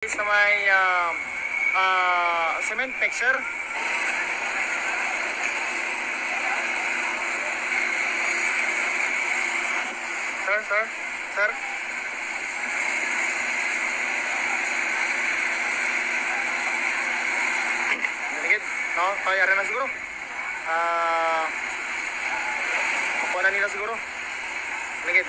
Sa may cement mixer. Sir. Naligid, no? Kaya rin na siguro. Makuha na nila siguro. Naligid.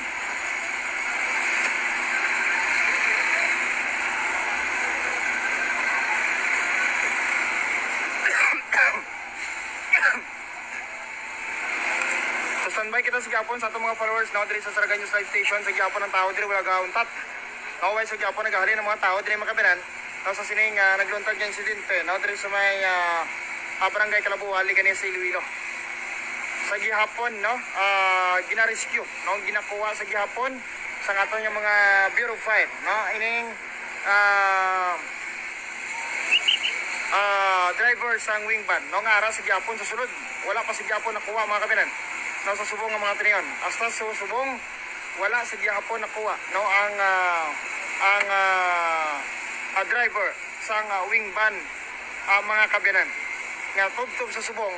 Standby kita sa Gyapon sa atong mga followers na diri sa Saraga News Live Station sa Gyapon ng tao diri wala gauntat. Naway sa Gyapon naghali ng mga tao diri makabinan. Sa sining nagluntad nga insidente na diri sa may barangay Kalabuha ligani sa Iloilo. Sa gihapon no, gina-rescue no, ginakuha sa gihapon sa aton nga mga Bureau of Fire no, ining driver sang wing van no nga ara sa gihapon sa sulod. Wala pa sa gihapon nakuha mga kabinan. No, sa subong ng mga tiniyon. Hasta sa subong, wala sa gihapon nakuha no, ang driver sa wing van mga kabinan. Nga tubtob sa subong,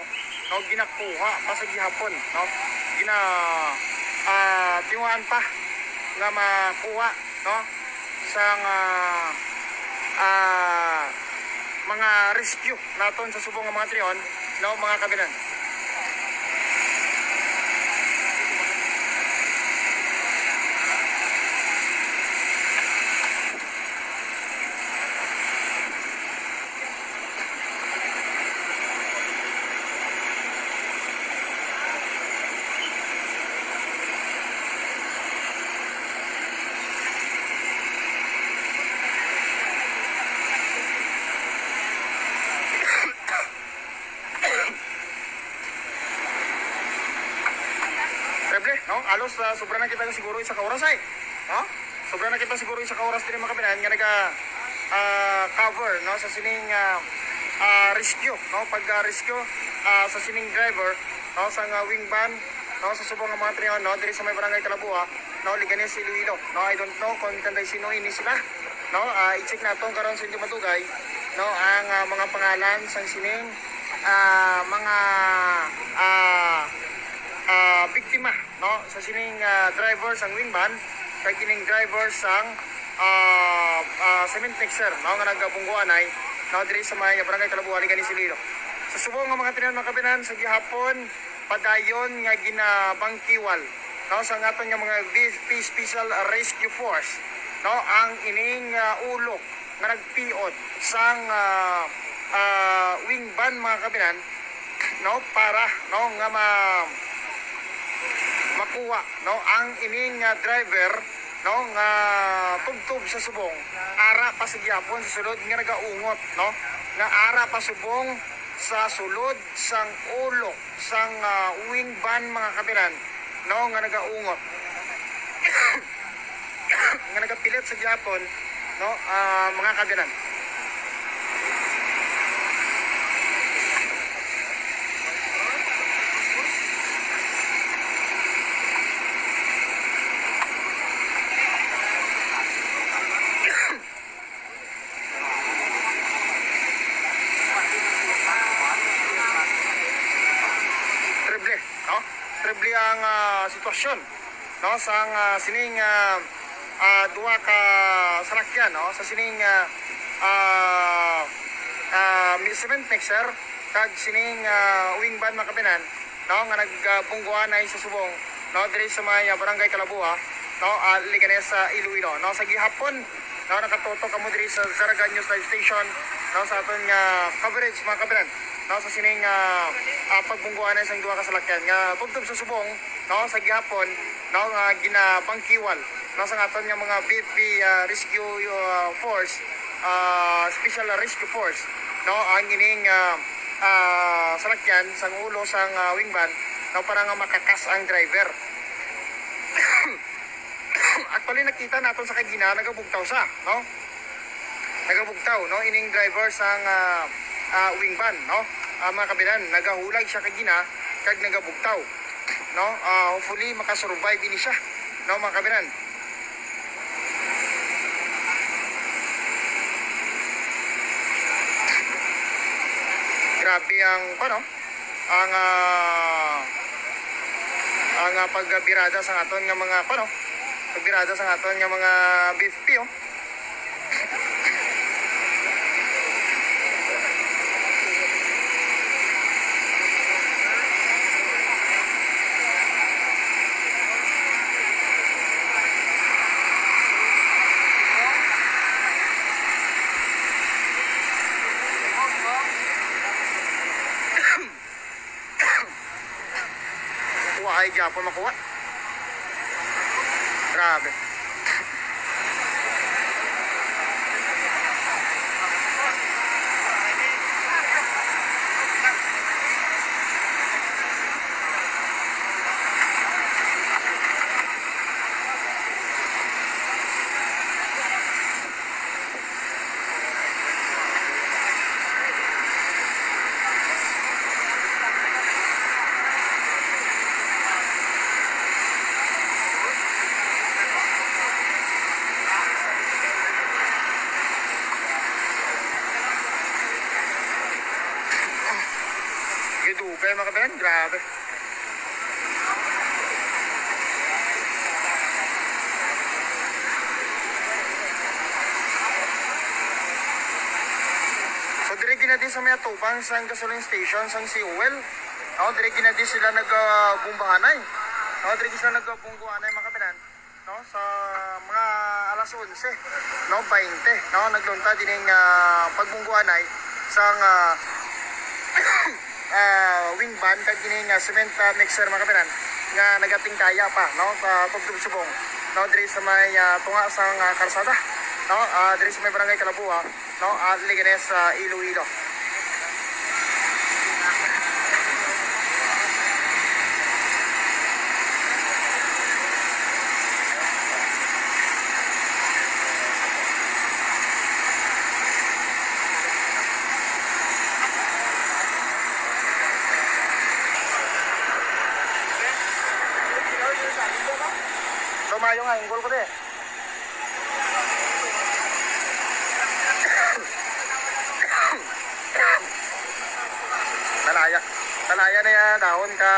no, ginakuha pa sa gihapon. No, tinguan pa nga makuha no, sa mga rescue naton sa subong ng mga tiniyon no, mga kabinan. No, alos sobra na kita siguro isa ka oras ay. No? Sobra na kita siguro isa ka oras din makabinan nga naga cover no sa sining rescue no pag rescue sa sining driver no sa wing van no sa subong nga mga triyon no diri sa may barangay Kalabuha no ligani sa Iloilo. No, I don't know kung kanday sino ini sila. No, i-check nato karon sa inyo matugay no ang mga pangalan sang sining mga biktima no sa sining driver sang wing van kay kining driver sang cement mixer no nga nagabungguan ay no diri sa may barangay Kalabuha ligani sa Iloilo. Sa subong nga mga tinan mga kabinan sa gihapon padayon nga ginabangkiwal no sa ngaton nga mga VP Special Rescue Force no ang ining ulo nga nagpiot sang wing van mga kabinan no para no nga makuha no ang ining driver no nga tubtob sa subong ara pa sa gihapon sa sulod nga nagaungot no nga ara pa subong sa sulod sang ulo sang wing van mga kabinan no nga nagaungot nga nagapilit sa gihapon no mga kabinan. Triple ang sitwasyon no sa sining duha ka salakyan no sa sining cement mixer kag sining wing van makabinan no nga nagpungguan ay sa subong no diri sa may barangay Kalabuha no ligani sa Iloilo no sa gihapon no nakatutok kamo diri sa Saraga News Live Station no sa aton coverage mga kabinan no sa sining pagbungguan sa duha ka salakyan nga tubtob sa subong no sa gihapon no ginabangkiwal no sa aton nga mga VP Rescue Force Special Rescue Force no ang ining salakyan sang ulo sang wing van no para nga makakas ang driver. Actually nakita naton sa kagina nagabugtaw sa no nagabugtaw no ining driver sang wing van no mga kabinan nagahulag siya kagina kag nagabugtaw no hopefully makasurvive ini siya no mga kabinan. grabe ang ano, ang pagbirada sa aton nga mga ano, pagbirada sa aton nga mga BFP oh. Kuha ay gyapon makuha. Grabe. Gidugay mga kabayan, grabe. So dire ginadi sa may atubang sa gasoline station sa Siuel. Dire ginadi sila nagbumbahanay. Dire sila nagbungguanay mga kabayan. Sa mga alas 11, 20, naglunta din yung pagbungguanay sa wing van kag gining cement mixer mga kabayan nga nagating kaya pa sa tugtog subong diri sa may tunga sang karsada diri sa may barangay Kalabuha Liganes sa Iloilo. Tumayo nga, inggol ko din. Talaya na yan, dahon ka,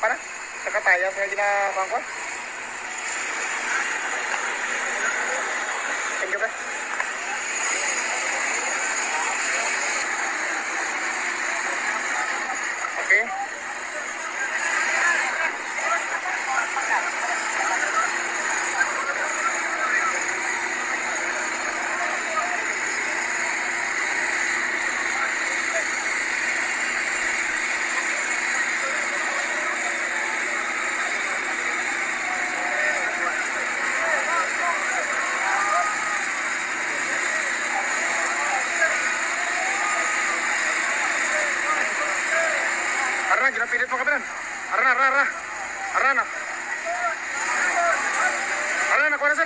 para? Sa katayas na ginapang ko. Thank you, ba? Okay. Arana, ginapilit mo kapitan. Arana. Arana, nakuha na siya.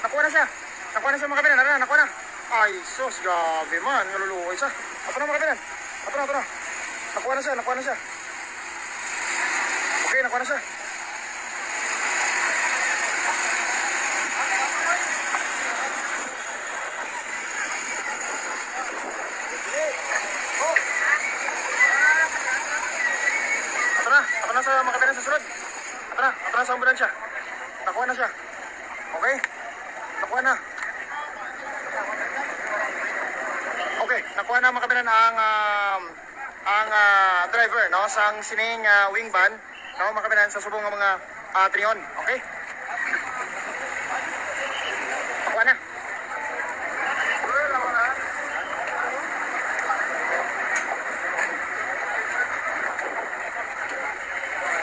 Nakuha na siya mga kapitan. Arana, nakuha na. Ay, sus, gabi man. Nalulukoy siya. Apo na mga kapitan. Apo na. Nakuha na siya. Okay, nakuha na siya. Ato na sa mga kapitan sa sunod. Ato na sa ambulansya. Nakuha na siya. Okay? Nakuha na. Okay, nakuha na mga kapitan ang driver sang sining wing van mga kapitan sa subong ng mga triyon. Okay? Nakuha na.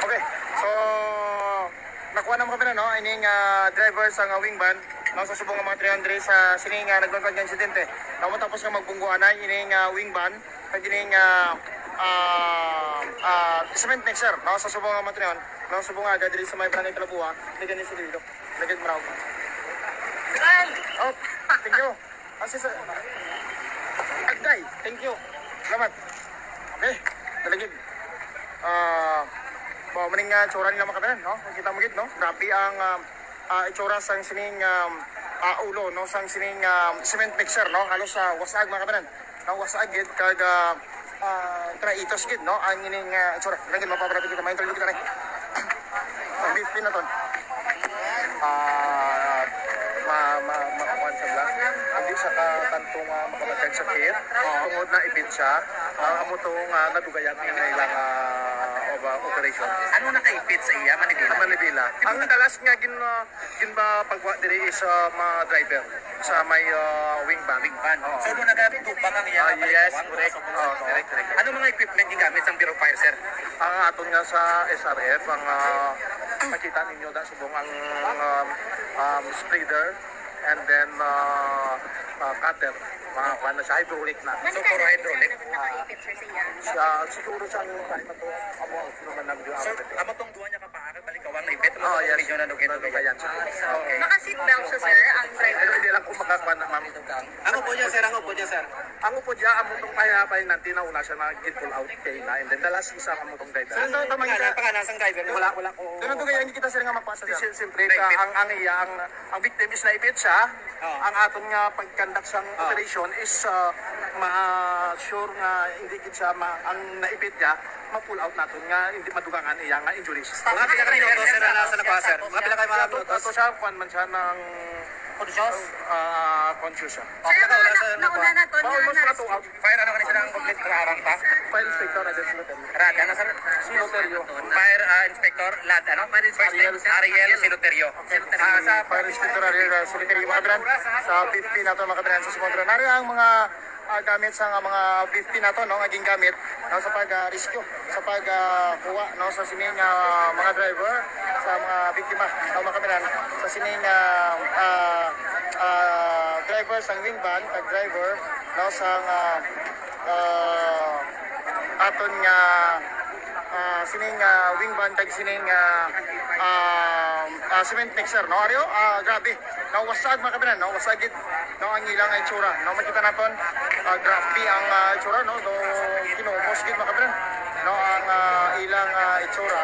Okay, so nakuha na mga kapitan ining driver sa wing van sa subong ng mga 300 sa sining nagbangkag ng insidente. Matapos nga magbungguanay ining wing van kag ining cement mixer sa subong ng mga 300 subong aga diri sa may barangay Kalabuha Liganes sa Iloilo. Lagad maraw. Oh, thank you. Agday, thank you. Salamat. Okay, dalagid. Maning tsura nila mga kapitan, kita mo gid, grabe ang itsura sang sining ulo, sang sining cement mixer, halos wasag mga kapitan. Wasag gid kag traitos gid no ang ining itsura. Lagi mapapalapit kita ma-interview kita rin. Ang beef pin na ton. Makakuan sa blas. Hindi sa kantong makamatag sakit. Tungod na ipit siya. Amo tong nadugayan ang ilang operation. Ano nakaipit sa iya, Manibila? Manibila. Ang dalas nga gin ba pagwa diri is mga driver sa may wing van. So doon nagtubang ang iya? Yes, correct. Correct. Ano mga equipment yung gamit sa Bureau of Fire, sir? Ang aton nga sa SRF, ang makita ninyo da subong ang spreader and then cutter. Mga kwan na siya, hydraulic na. So puro hydraulic? Nakaipit sir siya. Siguro siya yung kahit na ito, amo ang sinuman ng Diyos. So, amo tong duwa niya kapaaral, balikawang na ipit, Yes. medyo Nadugayan siya. Okay. Naka-seatbelt siya sir, ang driver. Pero hindi lang ko makakuan na ma'am. Ano po niya, sir? Ano po niya, sir? Ang upo diya, amo itong pahihapay natin na una siya na get pull out kay na. And then the last isa amo itong driver. Saan daw tamang pangalan driver? Wala ko. Doon ang dugayan, hindi kita sir nga magpasa siya. Siyempre, ang victim is naipit siya. Ang aton nga pagkandak sang operation is ma-sure nga hindi gid siya ang naipit niya, ma-pull out natin nga hindi madugangan iya nga injuries. Mga pila ka minuto, sir, na sa nakuha, sir? Mga pila kayo mga minuto? Ato siya, kuan man siya ng Conscious? conscious siya. Sir, nauna na to, Almost na 2 out. Fire, ano ka na silang complete kararang pa? Fire inspector, Adel Siloterio. Rad, ano, sir? Siloterio. Fire Inspector Lad, ano? First name, Ariel Siloterio. Sa Fire Inspector Ariel Siloterio, mga kabran, sa 50 na to, mga kabran, sa Sumondra. Nari ang mga gamit sa mga 50 na to, no, naging gamit no, sa pag-rescue, sa pagkuha no, sa sining mga driver, sa mga biktima, no, mga kabran, sa sining driver sa wing van, tag-driver, no, sa aton nga sining wing van tag sining cement mixer no Ario grabe no wasag mga kabinan no wasagid no ang ilang itsura no makita naton grabe ang itsura no do kinumos gid mga kabinan no ang ilang itsura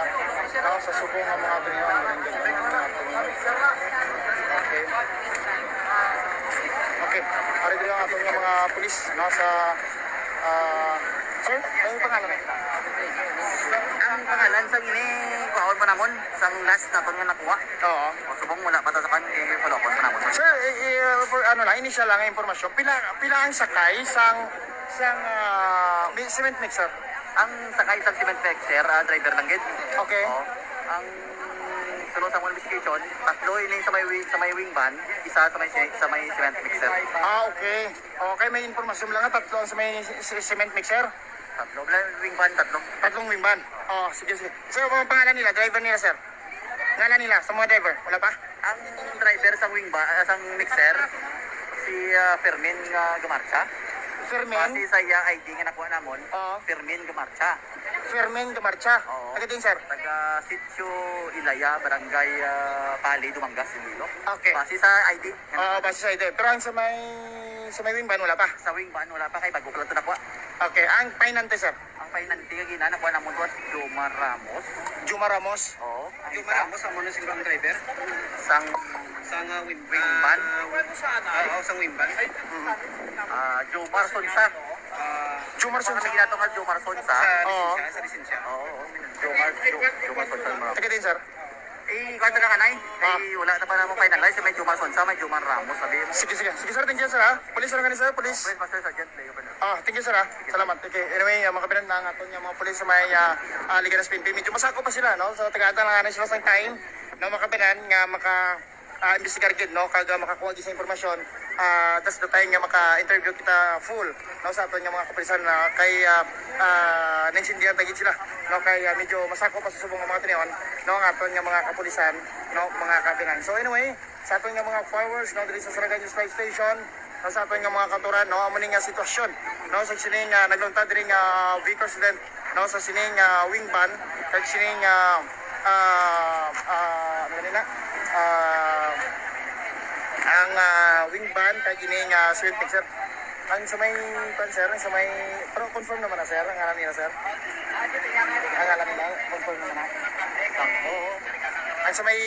no sa subong nga mga kabinan okay ari diri ang aton nga mga pulis no sa sir ano pangalan Ang pangalan sa gini, kuhaon pa namon, sa last na ito nga nakuha. Oo. O subong wala pa sa kan, follow up pa namon. Sir, for ano lang, initial lang ang impormasyon. Pila ang sakay sang cement mixer? Ang sakay sa cement mixer, driver lang gid. Okay. O, ang sulod sa investigation, tatlo ini sa may wing van, isa sa may cement mixer. Okay. Okay, may impormasyon lang nga tatlo ang sa may cement mixer. Tatlo, wing van, tatlo. Tatlong wing van. Oh, sige. Sir, ano ang pangalan nila? Driver nila, sir? Ngalan nila sa mga driver? Wala pa? Ang driver sa wing van, sa mixer, si Fermin Gamarcha. Fermin? Kasi sa iya ID nga nakuha namon, Oo. Fermin Gamarcha. Fermin Gamarcha. Oo. Taga din, sir? Taga Sitio Ilaya, Barangay Pali, Dumangas, Iloilo. Okay. Base sa ID. Base sa ide. Pero ang sa may wing van, wala pa? Sa wing van, wala pa kay bago ko lang ito nakuha. Okay. Ang painante, sir? Ang pinanti nga gina, nakuha namon was Jomar Ramos. Juma Ramos. Oo. Ang Yung isa, maramos ang muna siguro ang driver? sang Sa wing Wingman? Oo, sa wingman. Jomar Sonsa. Jumar Kung Sonsa. ano ginato ka Jomar Sonsa? Oo. Sa lisensya. Oo. Jomar Sonsa. Taga din, sir? Kwarta na kanay. Wala na pa naman finalize. May Jomar Sonsa, may Jomar Ramos. Sabi mo. Sige, sir. Thank you, sir, ha? Police, sir, sir. Police. Wait, Master Sergeant Leo Bernal. Thank you, sir, ha? Salamat. Okay, anyway, mga kapinan na aton yung mga police sa may Liga ng PNP. Medyo masako pa sila, no? So, tagata na sila sa time na mga kapinan nga investigar gid no kaga makakuha gid sa impormasyon that's the time nga maka-interview kita full no sa aton nga mga kapulisan na kay nainsindihan tagid sila no kay medyo masako pa sa subong nga mga tinion no ang aton nga mga kapulisan no mga kapinan. So anyway, sa aton nga mga followers no diri sa Saragan Flight Station no sa aton nga mga katuran no amo ning nga sitwasyon no sa sining nagluntad diri nga vehicle accident no sa sining wing van kag sining ano nila ang wing van kay gining cement mixer ang sa may sir sa may pero confirm naman na sir ang ngalan nila sir ang ngalan nila confirm naman na oo ang sa may